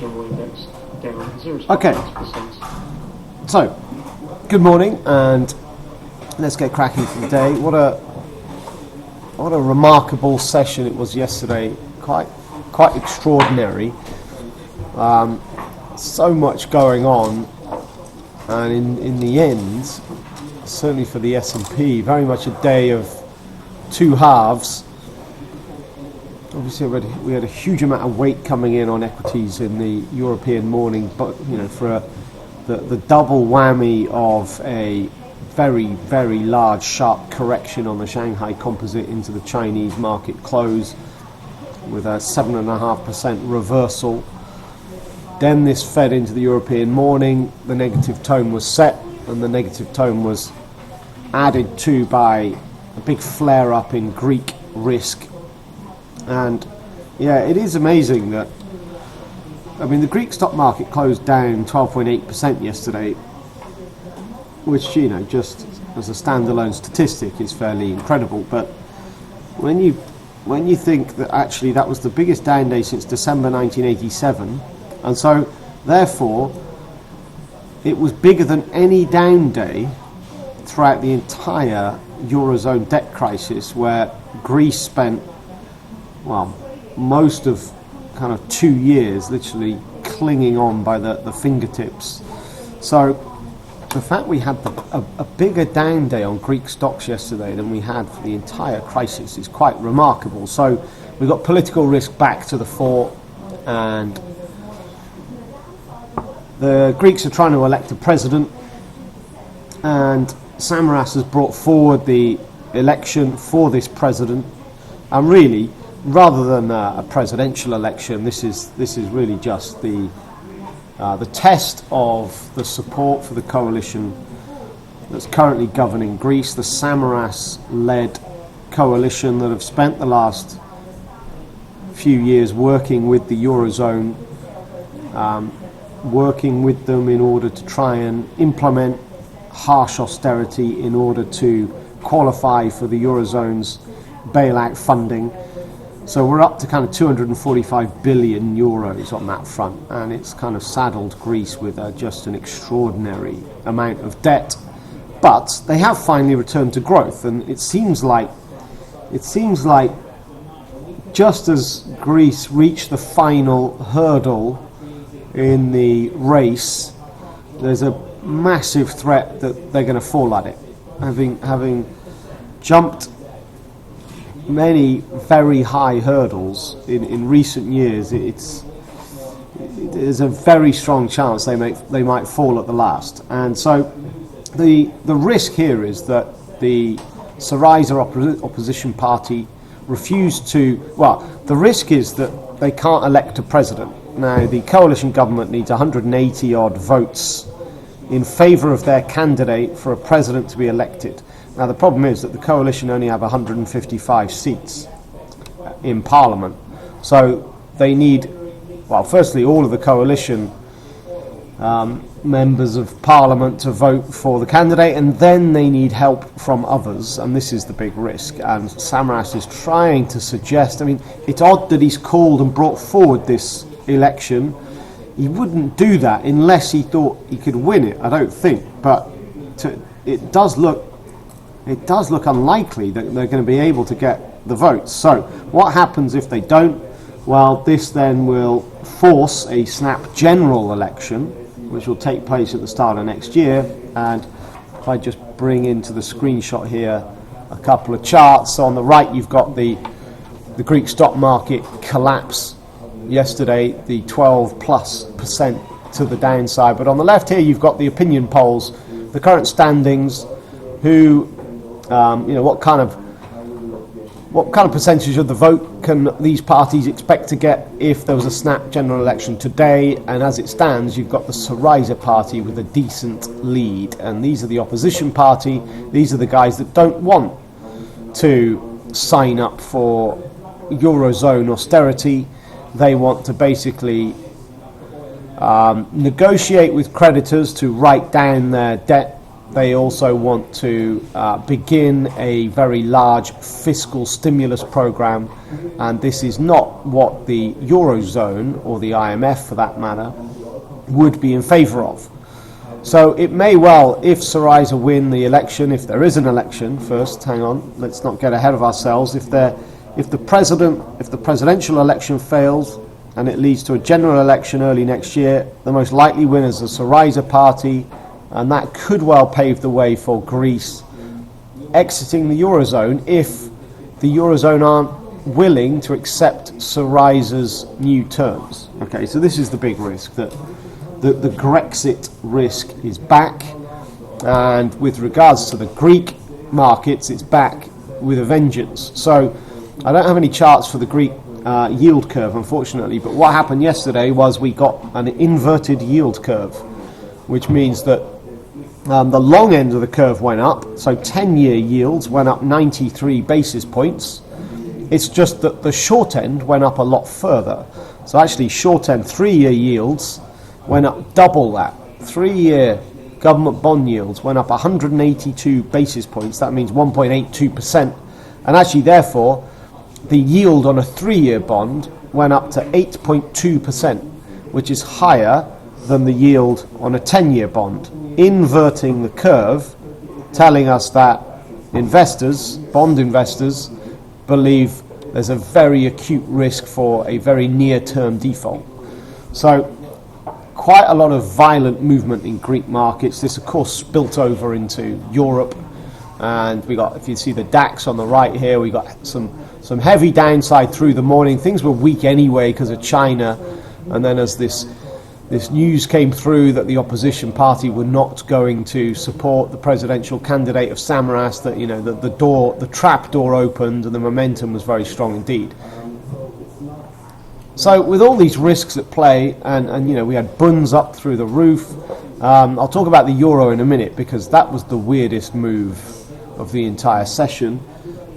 general index down 0.6%. Okay. So, good morning, and let's get cracking for the day. What a remarkable session it was yesterday. Quite extraordinary. So much going on, and in the end, certainly for the S&P, very much a day of two halves. Obviously, we had a huge amount of weight coming in on equities in the European morning, but for the double whammy of a very, very large sharp correction on the Shanghai Composite into the Chinese market close with a 7.5% reversal. Then this fed into the European morning. The negative tone was set, and the negative tone was added to by a big flare-up in Greek risk. And yeah, it is amazing that, the Greek stock market closed down 12.8% yesterday, which, just as a standalone statistic is fairly incredible. But when you think that actually that was the biggest down day since December 1987, and so therefore it was bigger than any down day throughout the entire Eurozone debt crisis, where Greece spent most of kind of 2 years literally clinging on by the fingertips. So the fact we had a bigger down day on Greek stocks yesterday than we had for the entire crisis is quite remarkable. So we've got political risk back to the fore, and the Greeks are trying to elect a president, and Samaras has brought forward the election for this president. And really, rather than a presidential election, this is really just the test of the support for the coalition that's currently governing Greece, the Samaras-led coalition that have spent the last few years working with the Eurozone, working with them in order to try and implement harsh austerity in order to qualify for the Eurozone's bailout funding. So we're up to kind of 245 billion euros on that front, and it's kind of saddled Greece with just an extraordinary amount of debt. But they have finally returned to growth, and it seems like just as Greece reached the final hurdle in the race, there's a massive threat that they're going to fall at it, having jumped many very high hurdles in recent years. There's a very strong chance they might fall at the last. And so the risk here is that the Syriza opposition party refused to. The risk is that they can't elect a president. Now, the coalition government needs 180 odd votes in favour of their candidate for a president to be elected. Now, the problem is that the coalition only have 155 seats in Parliament. So they need, firstly, all of the coalition members of Parliament to vote for the candidate, and then they need help from others, and this is the big risk. And Samaras is trying to suggest, it's odd that he's called and brought forward this election. He wouldn't do that unless he thought he could win it, I don't think. But it does look unlikely that they're going to be able to get the votes. So what happens if they don't? Well, this then will force a snap general election, which will take place at the start of next year. And if I just bring into the screenshot here a couple of charts. So on the right, you've got the Greek stock market collapse yesterday, the 12+% to the downside. But on the left here, you've got the opinion polls, the current standings, who, what kind of percentage of the vote can these parties expect to get if there was a snap general election today. And as it stands, you've got the Syriza party with a decent lead, and these are the opposition party. These are the guys that don't want to sign up for Eurozone austerity. They want to basically negotiate with creditors to write down their debt they also want to begin a very large fiscal stimulus program, and this is not what the Eurozone, or the IMF for that matter, would be in favour of. So it may well, if Syriza win the election, if there is an election, first, hang on, let's not get ahead of ourselves, if the presidential election fails and it leads to a general election early next year, the most likely winner is the Syriza party, and that could well pave the way for Greece exiting the Eurozone if the Eurozone aren't willing to accept Syriza's new terms. Okay, so this is the big risk, that the Grexit risk is back, and with regards to the Greek markets, it's back with a vengeance. So I don't have any charts for the Greek yield curve, unfortunately, but what happened yesterday was we got an inverted yield curve, which means that the long end of the curve went up, so 10-year yields went up 93 basis points. It's just that the short end went up a lot further. So actually, short end 3-year yields went up double that. 3-year government bond yields went up 182 basis points. That means 1.82%. And actually, therefore, the yield on a 3-year bond went up to 8.2%, which is higher than the yield on a 10-year bond, inverting the curve, telling us that investors, bond investors, believe there's a very acute risk for a very near-term default. So quite a lot of violent movement in Greek markets. This, of course, spilt over into Europe, and we got, if you see the DAX on the right here, we got some heavy downside through the morning. Things were weak anyway because of China, and then as this news came through that the opposition party were not going to support the presidential candidate of Samaras, that the trap door opened and the momentum was very strong indeed. So with all these risks at play, and we had bunds up through the roof. I'll talk about the euro in a minute, because that was the weirdest move of the entire session.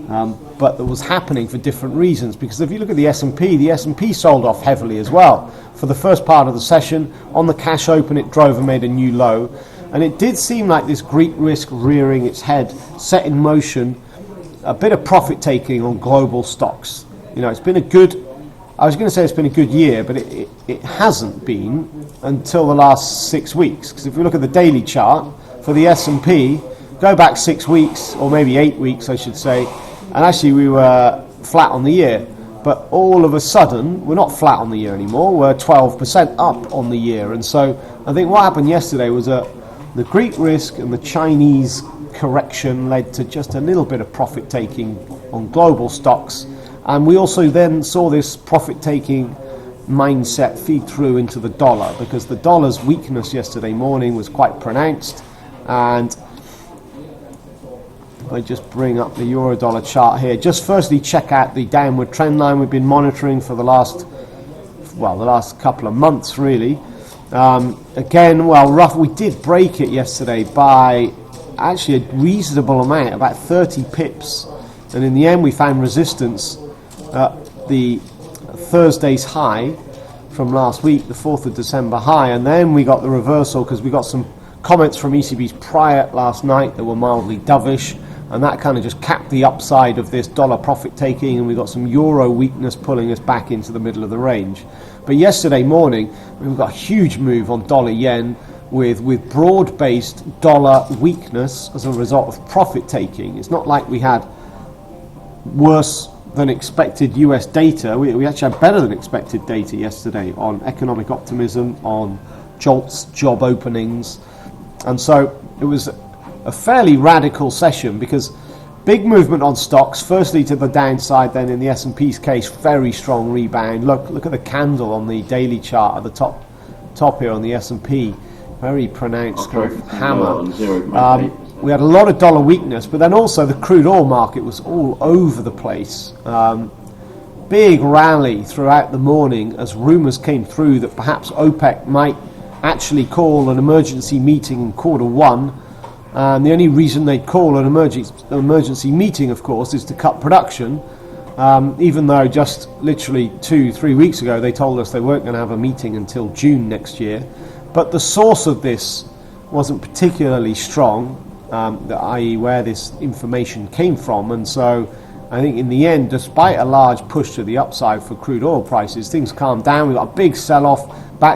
But that was happening for different reasons, because if you look at the S&P sold off heavily as well. For the first part of the session, on the cash open, it drove and made a new low. And it did seem like this Greek risk rearing its head set in motion a bit of profit taking on global stocks. It's been I was going to say it's been a good year, but it hasn't been until the last 6 weeks. Because if we look at the daily chart for the S&P, go back 6 weeks, or maybe 8 weeks, I should say, and actually we were flat on the year. But all of a sudden, we're not flat on the year anymore, we're 12% up on the year. And so I think what happened yesterday was the Greek risk and the Chinese correction led to just a little bit of profit taking on global stocks. And we also then saw this profit taking mindset feed through into the dollar, because the dollar's weakness yesterday morning was quite pronounced. And I just bring up the euro-dollar chart here. Just firstly check out the downward trend line we've been monitoring for the last couple of months, really. We did break it yesterday by actually a reasonable amount, about 30 pips. And in the end, we found resistance at the Thursday's high from last week, the 4th of December high. And then we got the reversal, because we got some comments from ECB's prior last night that were mildly dovish. And that kind of just capped the upside of this dollar profit taking, and we got some euro weakness pulling us back into the middle of the range. But yesterday morning, we've got a huge move on dollar yen with broad-based dollar weakness as a result of profit taking. It's not like we had worse than expected US data. We actually had better than expected data yesterday on economic optimism, on JOLTS job openings, and so it was a fairly radical session, because big movement on stocks, firstly to the downside, then in the S&P's case, very strong rebound. Look at the candle on the daily chart at the top here on the S&P, very pronounced kind of hammer. We had a lot of dollar weakness, but then also the crude oil market was all over the place. Big rally throughout the morning as rumours came through that perhaps OPEC might actually call an emergency meeting in Q1. And the only reason they'd call an emergency meeting, of course, is to cut production, even though just literally 2-3 weeks ago they told us they weren't going to have a meeting until June next year. But the source of this wasn't particularly strong. i.e. where this information came from. And so I think in the end, despite a large push to the upside for crude oil prices, things calmed down. We got a big sell-off back to